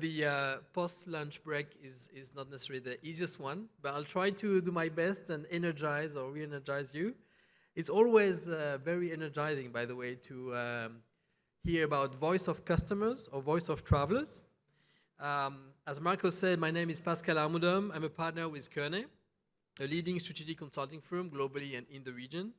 the post-lunch break is not necessarily the easiest one, but I'll try to do my best and energize or re-energize you. It's always very energizing, by the way, to hear about voice of customers or voice of travelers. As Marco said, my name is Pascal Armoudom. I'm a partner with Kearney, a leading strategic consulting firm globally and in the region.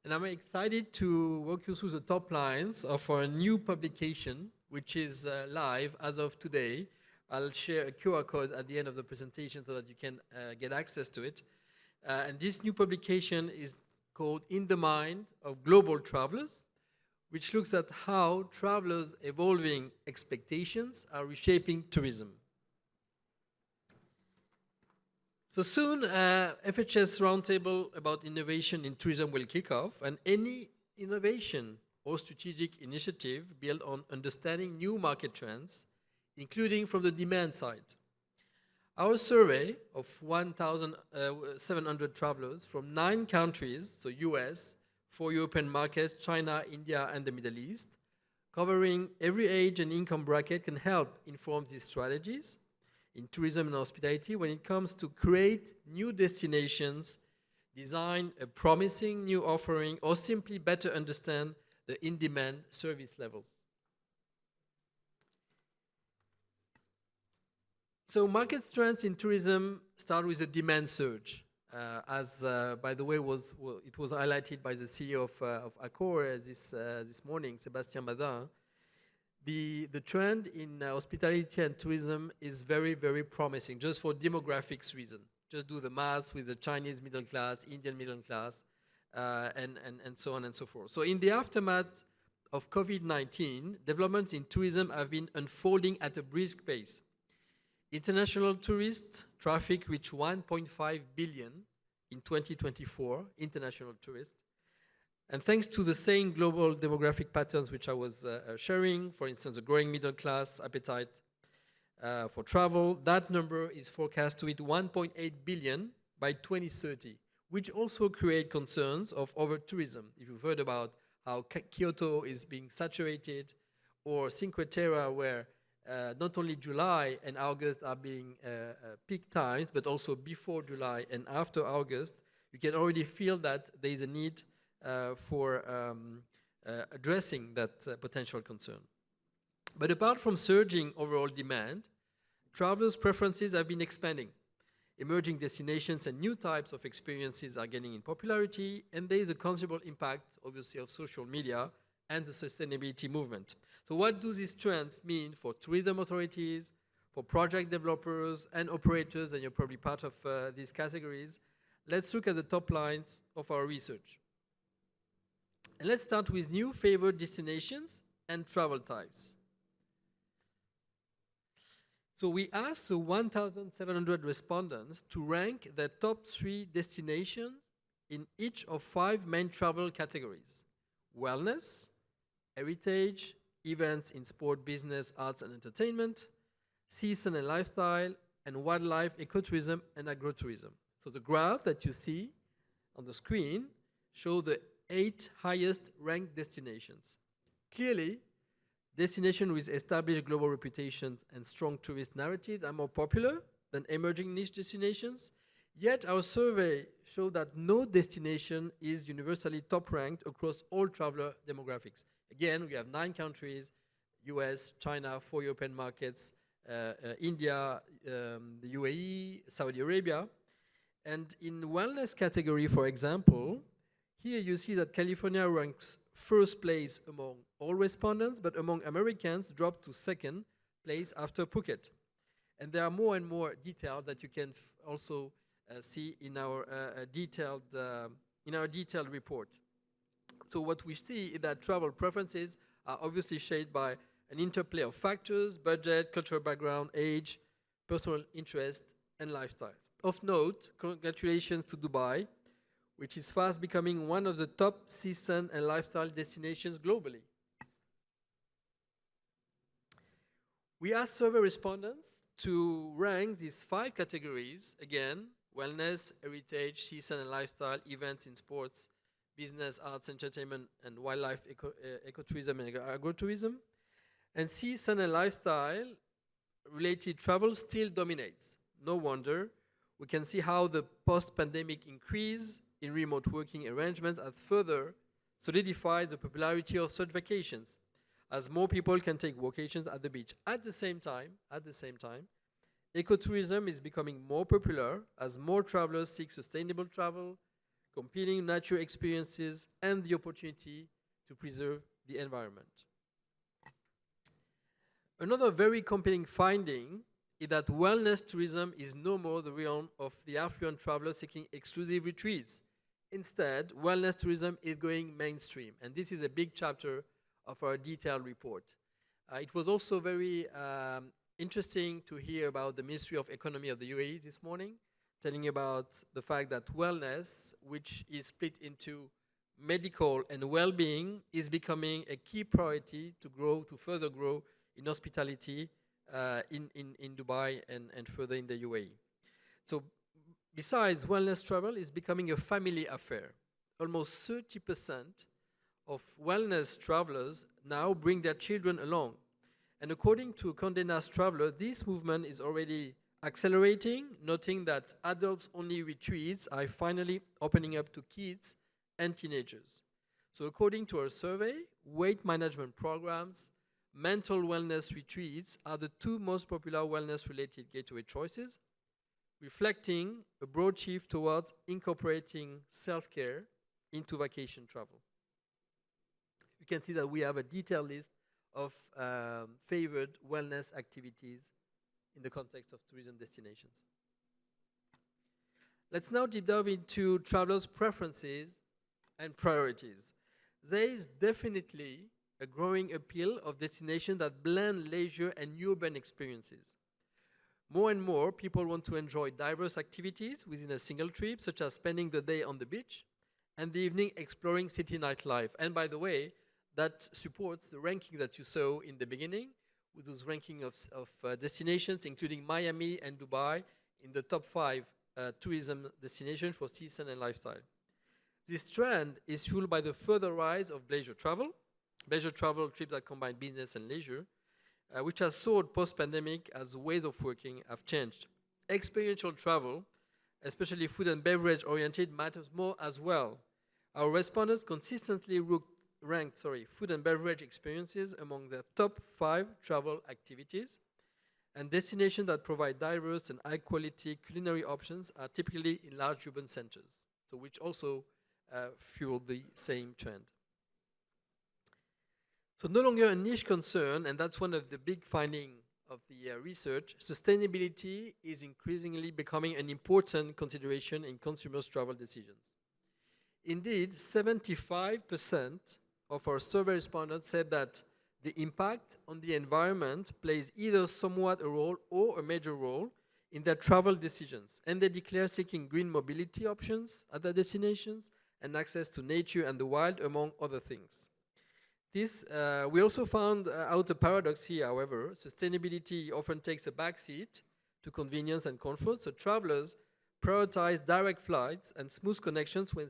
And I'm excited to walk you through the top lines of our new publication, which is live as of today. I'll share a QR code at the end of the presentation so that you can get access to it. And this new publication is called In the Mind of Global Travelers, which looks at how travelers' evolving expectations are reshaping tourism. So soon, FHS Roundtable about innovation in tourism will kick off, and any innovation or strategic initiative built on understanding new market trends, including from the demand side. Our survey of 1,700 travelers from 9 countries, so US, 4 European markets, China, India, and the Middle East, covering every age and income bracket, can help inform these strategies in tourism and hospitality when it comes to create new destinations, design a promising new offering, or simply better understand the in-demand service levels. So market trends in tourism start with a demand surge. By the way, it was highlighted by the CEO of Accor this morning, Sébastien Badin. The trend in hospitality and tourism is very, very promising, just for demographics reason. Just do the math with the Chinese middle class, Indian middle class, and so on and so forth. So in the aftermath of COVID-19, developments in tourism have been unfolding at a brisk pace. International tourist traffic reached 1.5 billion in 2024, international tourists. And thanks to the same global demographic patterns which I was sharing, for instance, the growing middle class appetite for travel, that number is forecast to hit 1.8 billion by 2030, which also create concerns of over-tourism. If you've heard about how Kyoto is being saturated, or Cinque Terre, where not only July and August are being peak times, but also before July and after August, you can already feel that there is a need for addressing that potential concern. But apart from surging overall demand, travelers' preferences have been expanding. Emerging destinations and new types of experiences are gaining in popularity, and there is a considerable impact, obviously, of social media and the sustainability movement. So what do these trends mean for tourism authorities, for project developers and operators, and you're probably part of these categories? Let's look at the top lines of our research. And let's start with new favored destinations and travel types. So we asked 1,700 respondents to rank their top 3 destinations in each of 5 main travel categories: wellness, heritage, events in sport, business, arts and entertainment, season and lifestyle, and wildlife, ecotourism and agrotourism. So the graph that you see on the screen shows the 8 highest ranked destinations. Clearly, destinations with established global reputations and strong tourist narratives are more popular than emerging niche destinations. Yet our survey showed that no destination is universally top ranked across all traveler demographics. Again, we have 9 countries: US, China, 4 European markets, India, the UAE, Saudi Arabia. And in wellness category, for example, here you see that California ranks first place among all respondents, but among Americans dropped to second place after Phuket. And there are more and more details that you can also see in our detailed report. So what we see is that travel preferences are obviously shaped by an interplay of factors: budget, cultural background, age, personal interest, and lifestyle. Of note, congratulations to Dubai, which is fast becoming one of the top season and lifestyle destinations globally. We asked survey respondents to rank these 5 categories, again, wellness, heritage, season and lifestyle, events in sports, business, arts, entertainment, and wildlife, ecotourism and agrotourism. And season and lifestyle related travel still dominates. No wonder. We can see how the post-pandemic increase in remote working arrangements has further solidified the popularity of such vacations, as more people can take vacations at the beach. At the same time, ecotourism is becoming more popular as more travelers seek sustainable travel, competing nature experiences, and the opportunity to preserve the environment. Another very compelling finding is that wellness tourism is no more the realm of the affluent traveler seeking exclusive retreats. Instead, wellness tourism is going mainstream, and this is a big chapter of our detailed report. It was also very interesting to hear about the Ministry of Economy of the UAE this morning, telling about the fact that wellness, which is split into medical and well-being, is becoming a key priority to further grow in hospitality in Dubai and further in the UAE. So besides, wellness travel is becoming a family affair. Almost 30% of wellness travelers now bring their children along. And according to Condé Nast Traveler, this movement is already accelerating, noting that adults-only retreats are finally opening up to kids and teenagers. So according to our survey, weight management programs, mental wellness retreats are the two most popular wellness-related gateway choices, reflecting a broad shift towards incorporating self-care into vacation travel. You can see that we have a detailed list of favored wellness activities in the context of tourism destinations. Let's now deep dive into travelers' preferences and priorities. There is definitely a growing appeal of destinations that blend leisure and urban experiences. More and more, people want to enjoy diverse activities within a single trip, such as spending the day on the beach and the evening exploring city nightlife. And by the way, that supports the ranking that you saw in the beginning, with those ranking of destinations, including Miami and Dubai, in the top 5 tourism destinations for season and lifestyle. This trend is fueled by the further rise of leisure travel trips that combine business and leisure, which has soared post-pandemic as ways of working have changed. Experiential travel, especially food and beverage oriented, matters more as well. Our respondents consistently ranked food and beverage experiences among their top 5 travel activities, and destinations that provide diverse and high-quality culinary options are typically in large urban centers, so which also fuel the same trend. So no longer a niche concern, and that's one of the big findings of the research, sustainability is increasingly becoming an important consideration in consumers' travel decisions. Indeed, 75% of our survey respondents said that the impact on the environment plays either somewhat a role or a major role in their travel decisions, and they declare seeking green mobility options at their destinations and access to nature and the wild, among other things. We also found out a paradox here, however. Sustainability often takes a backseat to convenience and comfort, so travelers prioritize direct flights and smooth connections when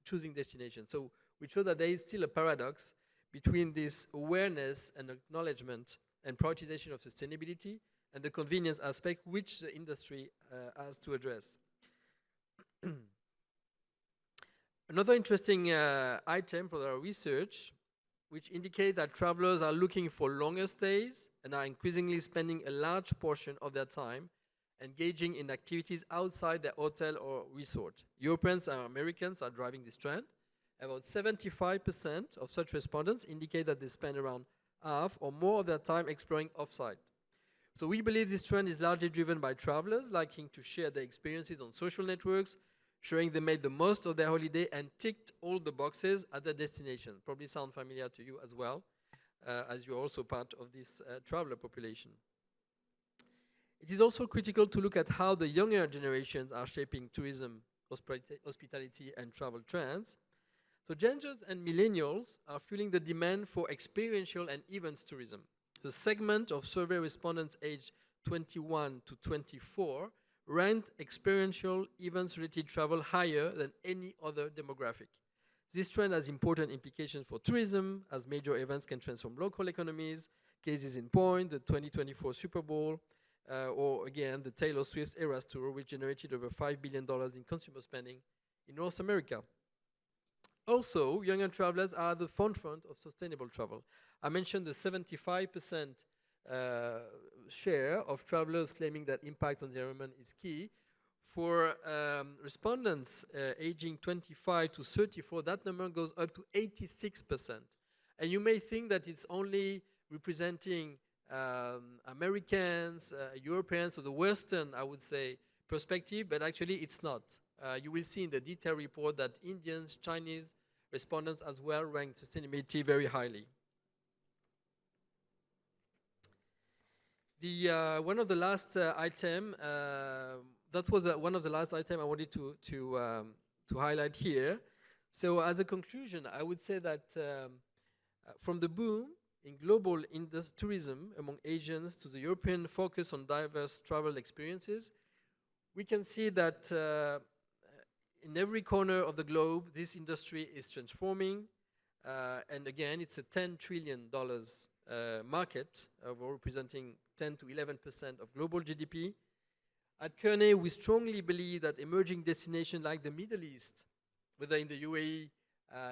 choosing destinations. So we show that there is still a paradox between this awareness and acknowledgement and prioritization of sustainability and the convenience aspect which the industry has to address. Another interesting item for our research, which indicate that travelers are looking for longer stays and are increasingly spending a large portion of their time engaging in activities outside their hotel or resort. Europeans and Americans are driving this trend. About 75% of such respondents indicate that they spend around half or more of their time exploring off-site. So we believe this trend is largely driven by travelers liking to share their experiences on social networks, showing they made the most of their holiday and ticked all the boxes at their destination. Probably sound familiar to you as well, as you're also part of this traveler population. It is also critical to look at how the younger generations are shaping tourism, hospitality, and travel trends. So Gen Zs and millennials are fueling the demand for experiential and events tourism. The segment of survey respondents aged 21 to 24 ranked experiential events-related travel higher than any other demographic. This trend has important implications for tourism, as major events can transform local economies, cases in point, the 2024 Super Bowl, or again, the Taylor Swift Eras Tour, which generated over $5 billion in consumer spending in North America. Also, younger travelers are the forefront of sustainable travel. I mentioned the 75% share of travelers claiming that impact on the environment is key. For respondents aging 25 to 34, that number goes up to 86%. And you may think that it's only representing Americans, Europeans, or the Western, I would say, perspective, but actually it's not. You will see in the detailed report that Indians, Chinese respondents as well rank sustainability very highly. One of the last item, that was one of the last item I wanted to highlight here. So as a conclusion, I would say that from the boom in global tourism among Asians to the European focus on diverse travel experiences, we can see that in every corner of the globe, this industry is transforming. And again, it's a $10 trillion market, representing 10 to 11% of global GDP. At Kearney, we strongly believe that emerging destinations like the Middle East, whether in the UAE,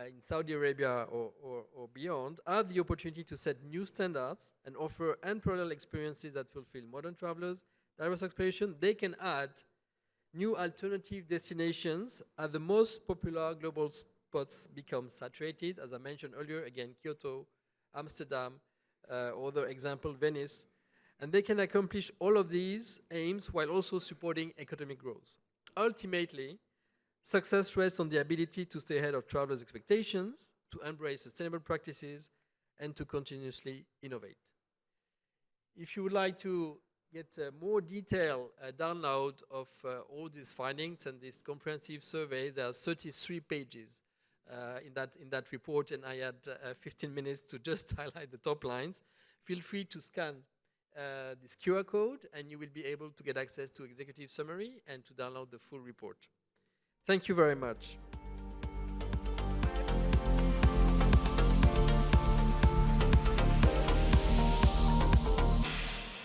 in Saudi Arabia, or beyond, are the opportunity to set new standards and offer unparalleled experiences that fulfill modern travelers' diverse aspirations. They can add new alternative destinations as the most popular global spots become saturated. As I mentioned earlier, again, Kyoto, Amsterdam, other example, Venice. And they can accomplish all of these aims while also supporting economic growth. Ultimately, success rests on the ability to stay ahead of travelers' expectations, to embrace sustainable practices, and to continuously innovate. If you would like to get more detailed download of all these findings and this comprehensive survey, there are 33 pages in that report, and I had 15 minutes to just highlight the top lines. Feel free to scan this QR code, and you will be able to get access to executive summary and to download the full report. Thank you very much.